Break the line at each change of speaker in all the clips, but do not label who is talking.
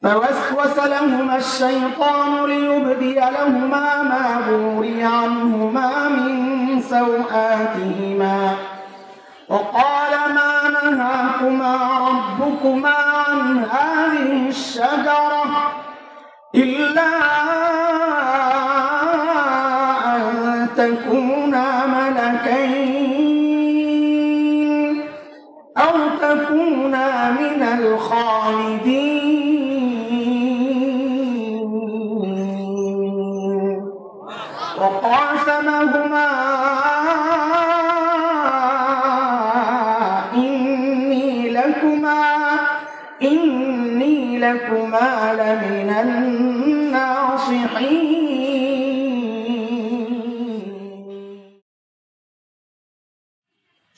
فوسوس لهما الشيطان ليبدي لهما ما وري عنهما من سوآتهما وقال ما نهاكما ربكما عن هذه الشجرة إلا أن تكونا ملكين أو تكونا من الخالدين وقاسمهما إني لكما لمن الناصحين।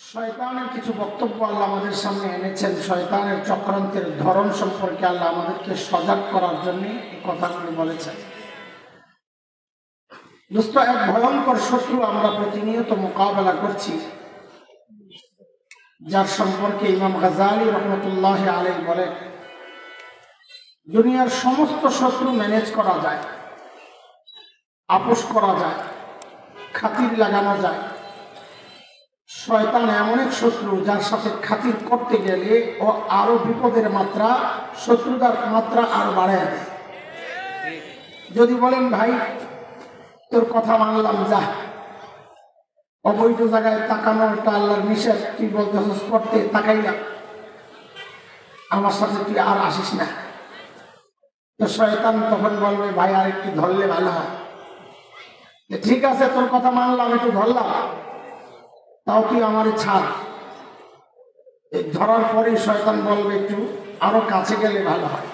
শয়তানের কিছু বক্তব্য আল্লাহ আমাদের সামনে এনেছেন। শয়তানের চক্রান্তের ধরন সম্পর্কে আল্লাহ আমাদেরকে সজাগ করার জন্য এই কথাগুলো বলেছেন। দোস্ত, এক ভয়ঙ্কর শত্রু আমরা প্রতিনিয়ত মোকাবেলা করছি, যার সম্পর্কে ইমাম গাজালি রহমতুল্লাহ আলাইহি বলেন, দুনিয়ার সমস্ত শত্রু ম্যানেজ করা যায়, আপোষ করা যায়, খাতির লাগানো যায়। শয়তান এমন এক শত্রু যার সাথে খাতির করতে গেলে ও আরো বিপদের মাত্রা, শত্রুতার মাত্রা আরো বাড়ায় দেয়। যদি বলেন ভাই তোর কথা মানলাম, যা অবৈধ জায়গায় তাকানোটা আল্লাহর নিষেধ, তুই বলতেছিস করতে, তাকাইলাম, আমার সাথে তুই আর আসিস না। তো শয়তান তখন বলবে ভাই আর একটু ধরলে ভালো হয়। ঠিক আছে তোর কথা মানলাম, একটু ধরলাম, তাও তুই আমার ছাড়। ধরার পরে শয়তান বলবে একটু আরো কাছে গেলে ভালো হয়।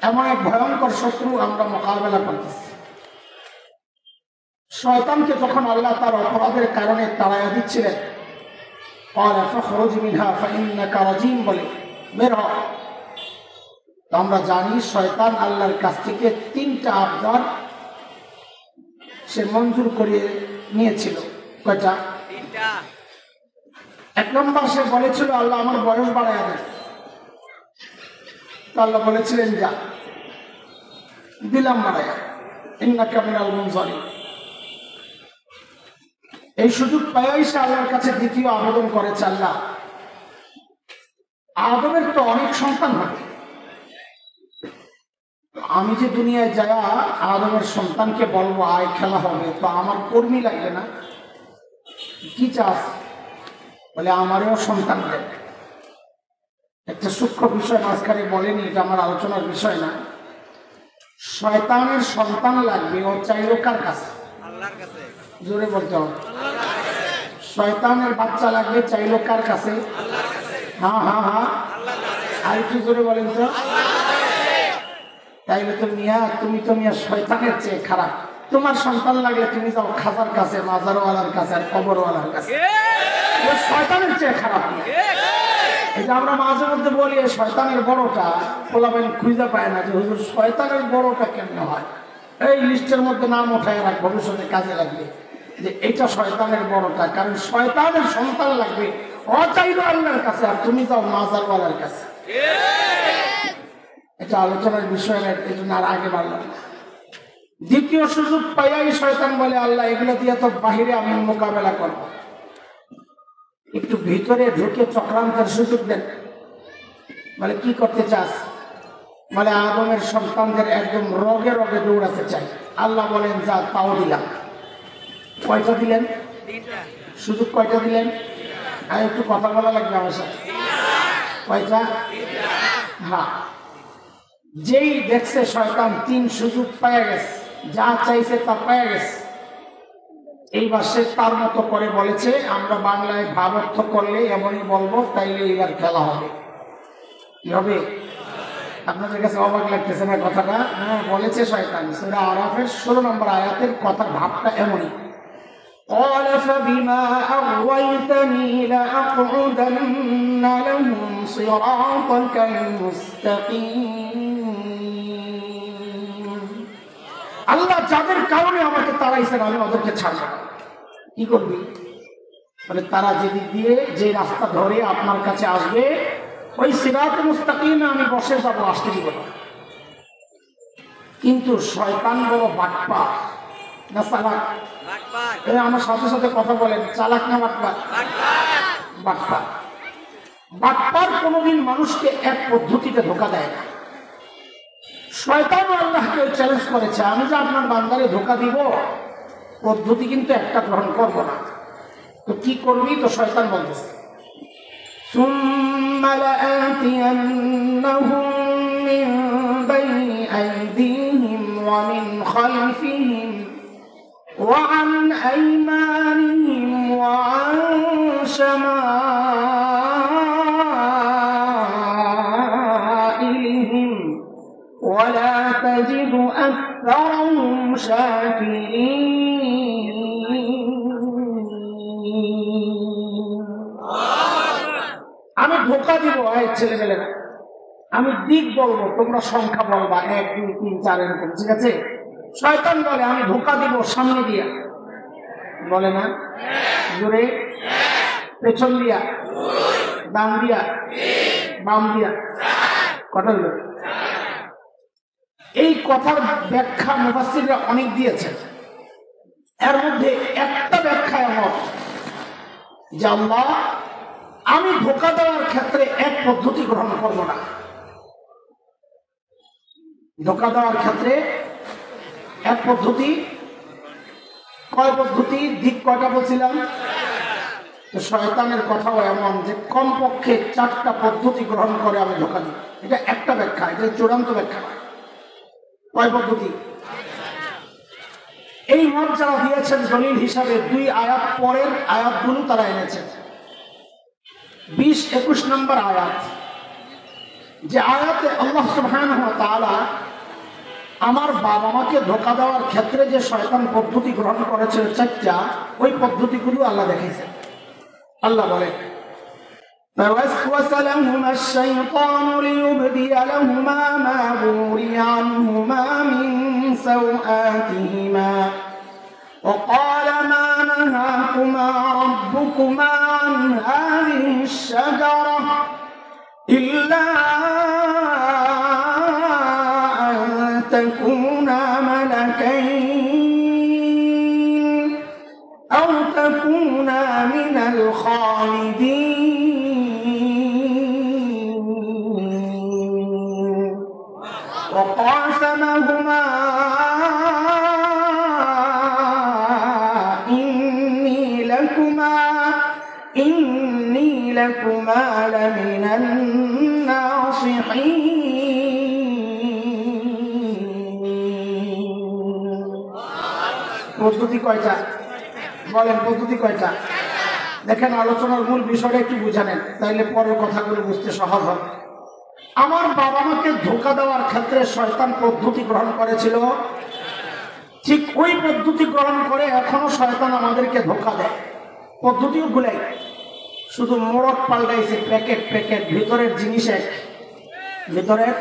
এমন এক ভয়ঙ্কর শত্রু আমরা মোকাবেলা করতেছি। শয়তানকে যখন আল্লাহ তার অপরাধের কারণে তাড়াইয়া দিচ্ছিলেন, বলে বের হ, আমরা জানি শয়তান আল্লাহর কাছ থেকে 3টা আবদার সে মঞ্জুর করিয়ে নিয়েছিল। কয়টা? 3টা। 1 নম্বর সে বলেছিল আল্লাহ আমার বয়স বাড়াইয়া দেন। তো আল্লাহ বলেছিলেন যা, দিলাম বাড়াইয়া, ইন্নাকা মিনাল মুনজারিন। এই সুযোগ পাইয়াই সে আল্লাহর কাছে দ্বিতীয় আবেদন করেছে, আল্লাহ আদমের তো অনেক সন্তান হবে, আমি যে দুনিয়ায় যায়া আদমের সন্তানকে বলবো আয় খেলা হবে, তো আমার কর্মী লাগবে না, কি চাস? বলে আমারও সন্তান দেন। একটা সূক্ষ্ম বিষয় মাঝখানে বলেনি, এটা আমার আলোচনার বিষয় না। শয়তানের সন্তান লাগবে, ও চাইল কার কাছে? আল্লাহর কাছে। জোরে বলতে হবে। শয়তানের বাচ্চা লাগবে, চাইল কার কাছে? আল্লাহর কাছে। হ্যাঁ হ্যাঁ হ্যাঁ, আর একটু জোরে বলেন তো। তাইলে তো মিয়া, তুমি তো মিয়া শয়তানের চেয়ে খারাপ। তোমার সন্তান লাগলে তুমি যাও খাজার কাছে, মাজারওয়ালার কাছে, আর কবরওয়ালার কাছে। শয়তানের চেয়ে খারাপ মিয়া। এটা আমরা মাঝে মধ্যে বলি শয়তানের বড়টা, পোলাবেন খুঁজে পায় না যে হুজুর শয়তানের বড়টা কেমন হয়। এই লিস্টের মধ্যে নাম ওঠায় রাখ, ভবিষ্যতে কাজে লাগবে যে এটা শয়তানের বড়টা। কারণ শয়তানের সন্তান লাগবে, অচাইল আল্লাহর কাছে, আর তুমি যাও মাজারওয়ালার কাছে। এটা আলোচনার বিষয় না, এই জন্য আর আগে বাড়লাম না। দ্বিতীয় সুযোগ পাইয়াই শয়তান বলে আল্লাহ এগুলো দিয়ে তো বাহিরে আমি মোকাবেলা করব, একটু ভিতরে ঢুকে চক্রান্তের সুযোগ দেন। বলে কি করতে চাস? বলে আদমের সন্তানদের একদম রগে রগে দৌড়াতে চাই। আল্লাহ বলেন যা, তাও দিলাম। কয়টা দিলেন? সুযোগ কয়টা দিলেন? আর একটু কথা বলা লাগবে আমার সাথে। কয়টা? হ্যাঁ। যেই দেখছে শয়তান 3 সুযোগ পাওয়া গেছে, যা চাইছে তা পাওয়া গেছে, এইবার সে তার মতো করে বলেছে, আমরা বাংলায় ভাব অর্থ করলে এমনই বলবো, তাইলে এবার খেলা হবে। কি হবে? আপনাদের কাছে অবাক লাগতেছে না কথাটা? হ্যাঁ, বলেছে শয়তান। সূরা আরাফের 16 নম্বর আয়াতের কথার ভাবটা এমনই। قال فبما أغويتني لأقعدن لهم صراطك المستقيم। আল্লাহ যাদের কারণে আমাকে তাড়াইছেন আমি ওদেরকে ছাড়ব না। কি করবি? বলে তারা যেদিক দিয়ে যে রাস্তা ধরে আপনার কাছে আসবে ওই সিরাতে মুস্তাকিমে আমি বসে যাবো, আসতে দিব না। কিন্তু শয়তান বড় বাটপার না চালাক? আমার সাথে সাথে কথা বলেন, চালাক না বাটপার? বাটপার। বাটপার কোনোদিন মানুষকে এক পদ্ধতিতে ধোঁকা দেয় না। শয়তান আল্লাহকে চ্যালেঞ্জ করেছে, আমি যে আপনার বান্দারে ধোঁকা দিব, পদ্ধতি কিন্তু একটা গ্রহণ করবো না। তো কি করবি? তো শয়তান বলতেছে ثم لآتينهم من بين أيديهم ومن خلفهم وعن أيمانهم وعن شمائلهم ولا تجد أكثرهم شاكرين। আমি ধোঁকা দিব এই ছেলেমেয়েরা, আমি দিক বলবো, তোমরা সংখ্যা বলবা 1 2 3 4 এরকম, ঠিক আছে? শয়তান বলে আমি ধোঁকা দিব সামনে দিয়া, বলে না জোরে, পেছন দিয়া, ডান দিয়া, বাম দিয়া, কটা হলো? এই কথার ব্যাখ্যা মুফাসসিররা অনেক দিয়েছে। এর মধ্যে একটা ব্যাখ্যা এমন যে আল্লাহ আমি ধোঁকা দেওয়ার ক্ষেত্রে এক পদ্ধতি গ্রহণ করব না। ধোঁকা দেওয়ার ক্ষেত্রে এক পদ্ধতি, কয় পদ্ধতি, দিক কয়টা বলছিলাম? তো শয়তানের কথাও এমন যে কমপক্ষে 4টা পদ্ধতি গ্রহণ করে আমি ধোঁকা দিই। এটা একটা ব্যাখ্যা, এটা চূড়ান্ত ব্যাখ্যা। কয় পদ্ধতি? এই মত যারা দিয়েছেন দলিল হিসাবে 2 আয়াত পরের আয়াতগুলো তারা এনেছেন। 20-21 নম্বর আয়াত, যে আয়াতে আল্লাহ সুবহানাহু ওয়া তাআলা আমার বাবা মাকে ধোঁকা দেওয়ার ক্ষেত্রে যে শয়তান পদ্ধতি গ্রহণ করেছে 4টা, ওই পদ্ধতিগুলো আল্লাহ দেখাইছেন। আল্লাহ বলে فوسوس لهما الشيطان ليبدي لهما ما وري عنهما من سوآتهما وقال ما نهاكما ربكما عن هذه الشجرة إلا أن تكونا ملكين أو تكونا من الخالدين وقاسمهما إني لكما لمن الناصحين। পদ্ধতি কয়টা বলেন? পদ্ধতি কয়টা? দেখেন, আলোচনার মূল বিষয়টা একটু বুঝে নেন, তাইলে পরের কথাগুলো বুঝতে সহজ হবে। আমার বাবা মাকে ধোঁকা দেওয়ার ক্ষেত্রে শয়তান পদ্ধতি গ্রহণ করেছিল, ঠিক ওই পদ্ধতি গ্রহণ করে এখনো শয়তান আমাদেরকে ধোঁকা দেয়। পদ্ধতিও ভুলাই, শুধু মোড়ক পাল্টাইছে, প্যাকেট প্যাকেট, ভিতরের জিনিস এক। ভিতরের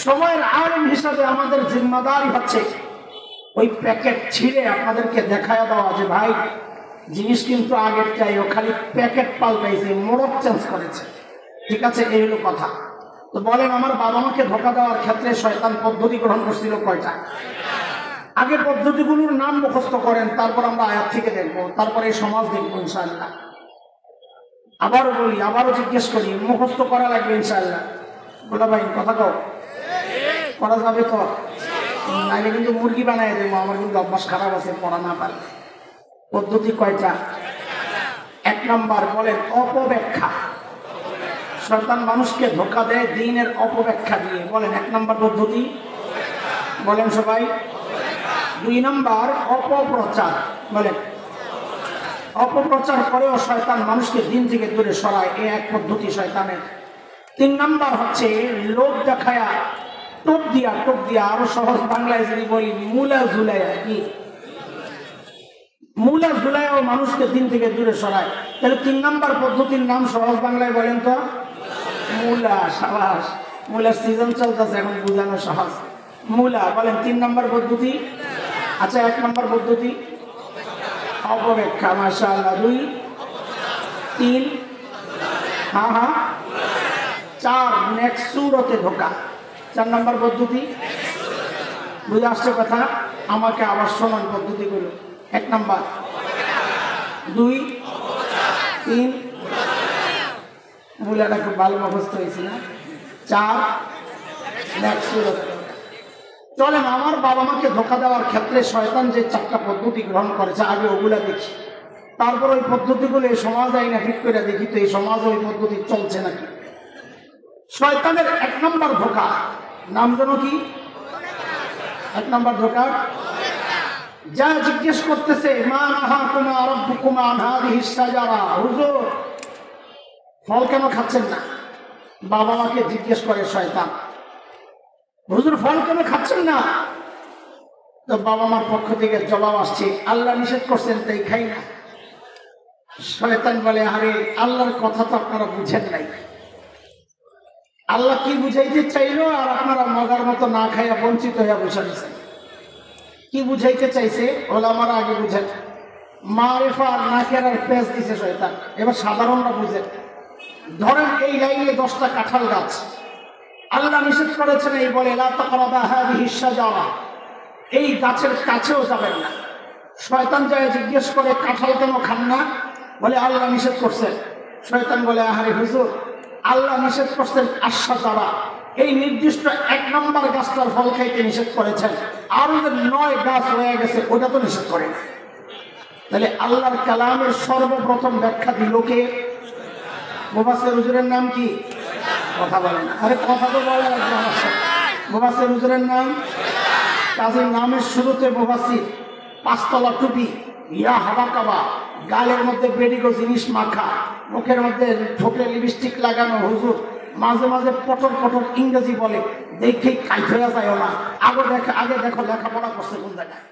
সময়ের আইন হিসাবে আমাদের জিম্মাদারি হচ্ছে ওই প্যাকেট ছিঁড়ে আপনাদেরকে দেখায় দেওয়া যে ভাই জিনিস কিন্তু আগের চাই, ও খালি প্যাকেট পাল্টাইছে, মোড়ক চেঞ্জ করেছে, ঠিক আছে? এই হলো কথা। তো বলেন, আমার বাবা মাকে ধোঁকা দেওয়ার ক্ষেত্রে শয়তান পদ্ধতি গ্রহণ করছিল কয়টা? আগে পদ্ধতিগুলোর নাম মুখস্থ করেন, তারপর আমরা আয়াত থেকে দেখবো, তারপরে এই সমাজ দেখবো ইনশাআল্লাহ। আবারও বলি, আবারও জিজ্ঞেস করি, মুখস্থ করা লাগবে ইনশাআল্লাহ। বলা ভাই কথা কও, করা যাবে তো? নাইলে কিন্তু মুরগি বানাই দেবো, আমার কিন্তু অভ্যাস খারাপ আছে পড়া না পারলে। পদ্ধতি কয়টা? 1 নম্বর বলেন অপব্যাখ্যা। শয়তান মানুষকে ধোঁকা দেয় দ্বীনের অপব্যাখ্যা দিয়ে। বলেন 1 নম্বর পদ্ধতি, বলেন সবাই। 2 নম্বর অপপ্রচার। বলেন অপপ্রচার করেও শয়তান মানুষকে দ্বীন থেকে দূরে সরায়, এই এক পদ্ধতি শয়তানের। 3 নম্বর হচ্ছে লোভ দেখায়া, টোপ দিয়া, আরো সহজ বাংলায় যদি বলি মূলা ঝুলাইয়া। কি মূলা ঝুলাইয়াও মানুষকে দ্বীন থেকে দূরে সরায়। তাহলে 3 নম্বর পদ্ধতির নাম সহজ বাংলায় বলেন তো? মূলা। সাবাস, মূলার সিজন চলতেছে এখন, বুঝানো সহজ। মূলা বলেন 3 নম্বর পদ্ধতি। আচ্ছা, 1 নম্বর পদ্ধতি অপব্যাখ্যা। মাশাআল্লাহ। 2 3 হ্যাঁ 4 নেক্সট সুরতে ঢোকা। 4 নম্বর পদ্ধতি বুঝে আসছে কথা? আমাকে আবার শোনান পদ্ধতিগুলো। 1 নম্বর, 2, 3, মূলাটা খুব ভালো মুখস্থ হয়েছে না? 4 নেক্সট সুরতে। চলেন আমার বাবা মাকে ধোকা দেওয়ার ক্ষেত্রে শয়তান যে 4টা পদ্ধতি গ্রহণ করেছে আগে ওগুলা দেখি, তারপর ওই পদ্ধতিগুলো এই সমাজ আইনা ফিট করে দেখি তো এই সমাজ ওই পদ্ধতি চলছে নাকি। শয়তানের 1 নম্বর ধোকা, নাম যেন কি? 1 নম্বর ধোকা, যা জিজ্ঞেস করতেছে মা নাহাকুমা রাব্বুকুমা আন হাযিহিস শাজারা, হুজুর ফল কেন খাচ্ছেন না? বাবা মাকে জিজ্ঞেস করে শয়তান, হুজুর ফল কেন খাচ্ছেন না? তো বাবা মার পক্ষ থেকে জবাব আসছে আল্লাহ নিষেধ করছেন তাই খাই না। শয়তান বলে আরে আল্লাহর কথা তো আপনারা বুঝেন নাই, আল্লাহ কি বুঝাইতে চাইলো আর আপনারা মগার মতো না খাইয়া বঞ্চিত হইয়া বসে দিচ্ছেন। কি বুঝাইতে চাইছে ওলামারা আগে বুঝেন। মারেফা আর নাকের আর পেঁচ দিছে শয়তান। এবার সাধারণরা বুঝেন। ধরেন এই লাইনে 10টা কাঁঠাল গাছ, আল্লাহ নিষেধ করেছেন এই বলে লা তাকরাবা হাযিহিস শাজারা, এই গাছের কাছেও যাবেন না। শয়তান যায় জিজ্ঞেস করে কাঁঠাল কেন খান না? বলে আল্লাহ নিষেধ করছেন। শয়তান বলে আহারে হুজুর আল্লাহ নিষেধ করছেন আশ-শাজারা, এই নির্দিষ্ট 1 নম্বর গাছটার ফল খাইতে নিষেধ করেছেন, আরো যে 9 গাছ হয়ে গেছে ওটা তো নিষেধ করে না। তাহলে আল্লাহর কালামের সর্বপ্রথম ব্যাখ্যা দিল কে? মুফাসসির হুজুরের নাম কি? কথা বলে না, আরে কথা তো বলে লাগবে আমার সাথে। মুফাসসির হুজুরের নাম? কাজী নামের শুরুতে মুফাসসির, 5 তলা টুপি, ইয়া হাবাকাবা, গালের মধ্যে বেডিগো জিনিস মাখা, মুখের মধ্যে ঠোঁটে লিপস্টিক লাগানো হুজুর, মাঝে মাঝে পটর পটর ইংরেজি বলে, দেখেই কাইট হয়ে যায় না। আগে দেখো লেখাপড়া করছে কোন জায়গায়।